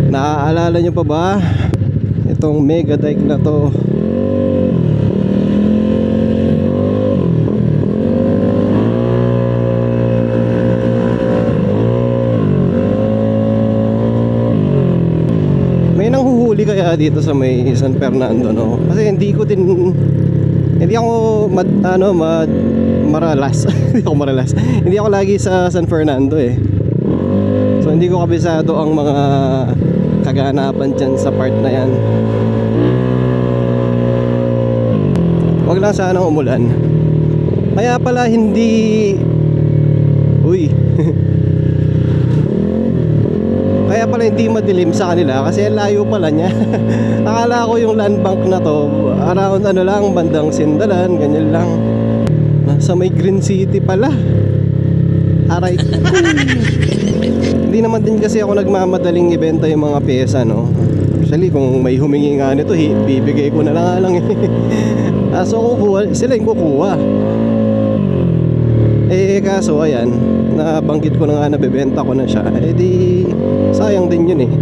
Naaalala nyo pa ba itong mega dike na to? May nanghuhuli kaya dito sa may San Fernando, no? Kasi hindi ako maralas. Hindi ako lagi sa San Fernando eh. So hindi ko kabisado ang mga kaganapan dyan sa part na yan. Wag lang sanang umulan. Kaya pala hindi kaya pala hindi madilim sa kanila kasi layo pala niya. Akala ko yung land bank na to around bandang Sindalan, ganyan lang. Nasa may Green City pala. Aray ko. Hindi naman din kasi ako nagmamadaling ibenta yung mga pyesa, no? Actually, kung may humingi nga nito, bibigay ko na lang eh. So sila yung kukuha. Kaso ayan, nabanggit ko na nga, nabebenta ko na siya. Di sayang din yun eh.